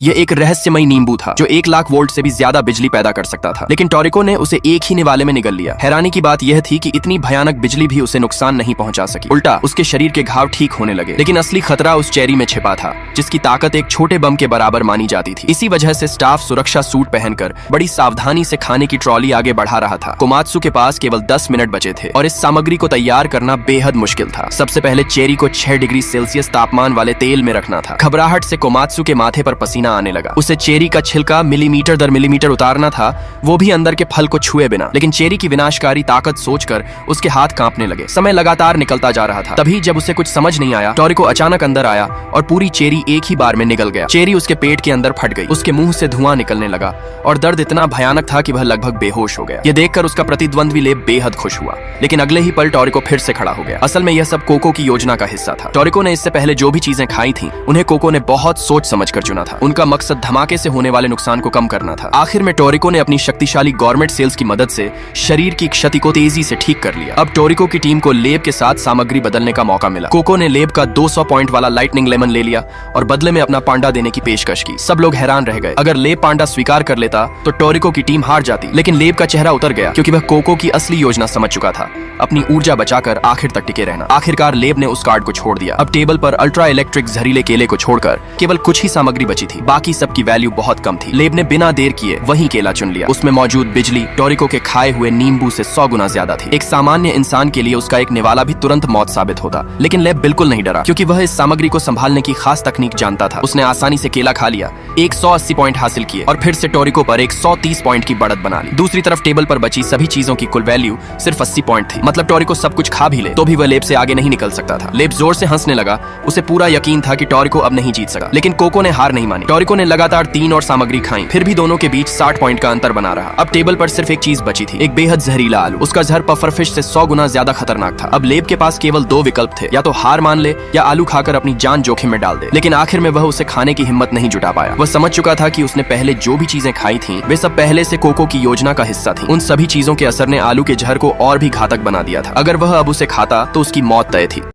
यह एक रहस्यमयी नींबू था जो 1 लाख वोल्ट से भी ज्यादा बिजली पैदा कर सकता था, लेकिन टोरिको ने उसे एक ही निवाले में निगल लिया। हैरानी की बात यह थी कि इतनी भयानक बिजली भी उसे नुकसान नहीं पहुंचा सकी, उल्टा उसके शरीर के घाव ठीक होने लगे। लेकिन असली खतरा उस चेरी में छिपा था, जिसकी ताकत एक छोटे बम के बराबर मानी जाती थी। इसी वजह से स्टाफ सुरक्षा सूट पहनकर बड़ी सावधानी से खाने की ट्रॉली आगे बढ़ा रहा था। कोमात्सु के पास केवल 10 मिनट बचे थे और इस सामग्री को तैयार करना बेहद मुश्किल था। सबसे पहले चेरी को 6 डिग्री सेल्सियस तापमान वाले तेल में रखना था। घबराहट से कोमात्सु के माथे पर पसीना आने लगा। उसे चेरी का छिलका मिलीमीटर दर मिलीमीटर उतारना था, वो भी अंदर के फल को छुए बिना। लेकिन चेरी की विनाशकारी ताकत सोचकर उसके हाथ कांपने लगे। समय लगातार निकलता जा रहा था। तभी जब उसे कुछ समझ नहीं आया, टोरिको अचानक अंदर आया और पूरी चेरी एक ही बार में निगल गया। चेरी उसके पेट के अंदर फट गई। उसके मुंह से धुआं निकलने लगा और दर्द इतना भयानक था कि वह लगभग बेहोश हो गया। यह देखकर उसका प्रतिद्वंद्वी लेब बेहद खुश हुआ, लेकिन अगले ही पल टोरिको फिर से खड़ा हो गया। असल में यह सब कोको की योजना का हिस्सा था। टोरिको ने इससे पहले जो भी चीजें खाई थी, उन्हें कोको ने बहुत सोच समझकर चुना था। उनका मकसद धमाके से होने वाले नुकसान को कम करना था। आखिर में टोरिको ने अपनी शक्तिशाली गवर्नमेंट सेल्स की मदद से शरीर की क्षति को तेजी से ठीक कर लिया। अब टोरिको की टीम को लेब के साथ सामग्री बदलने का मौका मिला। कोको ने लेब का 200 पॉइंट वाला लाइटनिंग लेमन ले लिया और बदले में अपना पांडा देने की पेशकश की। सब लोग हैरान रह गए। अगर लेब पांडा स्वीकार कर लेता तो टोरिको की टीम हार जाती, लेकिन लेब का चेहरा उतर गया क्योंकि वह कोको की असली योजना समझ चुका था, अपनी ऊर्जा बचाकर आखिर तक टिके रहना। आखिरकार लेब ने उस कार्ड को छोड़ दिया। अब टेबल पर अल्ट्रा इलेक्ट्रिक जहरीले केले को छोड़कर केवल कुछ ही सामग्री बची थी। बाकी सब की वैल्यू बहुत कम थी। लेब ने बिना देर किए वही केला चुन लिया। उसमें मौजूद बिजली टोरिको के खाए हुए नींबू से 100 गुना ज्यादा थी। एक सामान्य इंसान के लिए उसका एक निवाला भी तुरंत मौत साबित होता, लेकिन लेब बिल्कुल नहीं डरा क्योंकि वह इस सामग्री को संभालने की खास तकनीक जानता था। उसने आसानी से केला खा लिया, 180 पॉइंट हासिल किए और फिर से टोरिको पर 130 पॉइंट की बढ़त बना ली। दूसरी तरफ टेबल पर बची सभी चीजों की कुल वैल्यू सिर्फ 80 पॉइंट थी। मतलब टोरिको सब कुछ खा भी ले तो भी वह लेब से आगे नहीं निकल सकता था। लेब जोर से हंसने लगा। उसे पूरा यकीन था कि टोरिको अब नहीं जीत सका, लेकिन कोको ने हार नहीं मानी। टोरिको ने लगातार 3 और सामग्री खाई, फिर भी दोनों के बीच 60 पॉइंट का अंतर बना रहा। अब टेबल पर सिर्फ एक चीज बची थी, एक बेहद जहरीला आलू। उसका जहर पफरफिश से 100 गुना ज्यादा खतरनाक था। अब लेब के पास केवल 2 विकल्प थे, या तो हार मान ले या आलू खाकर अपनी जान जोखिम में डाल दे। लेकिन आखिर में वह उसे खाने की हिम्मत नहीं जुटा पाया। वह समझ चुका था कि उसने पहले जो भी चीजें खाई थीं, वे सब पहले से कोको की योजना का हिस्सा थी। उन सभी चीजों के असर ने आलू के जहर को और भी घातक बना दिया था। अगर वह अब उसे खाता तो उसकी मौत तय थी।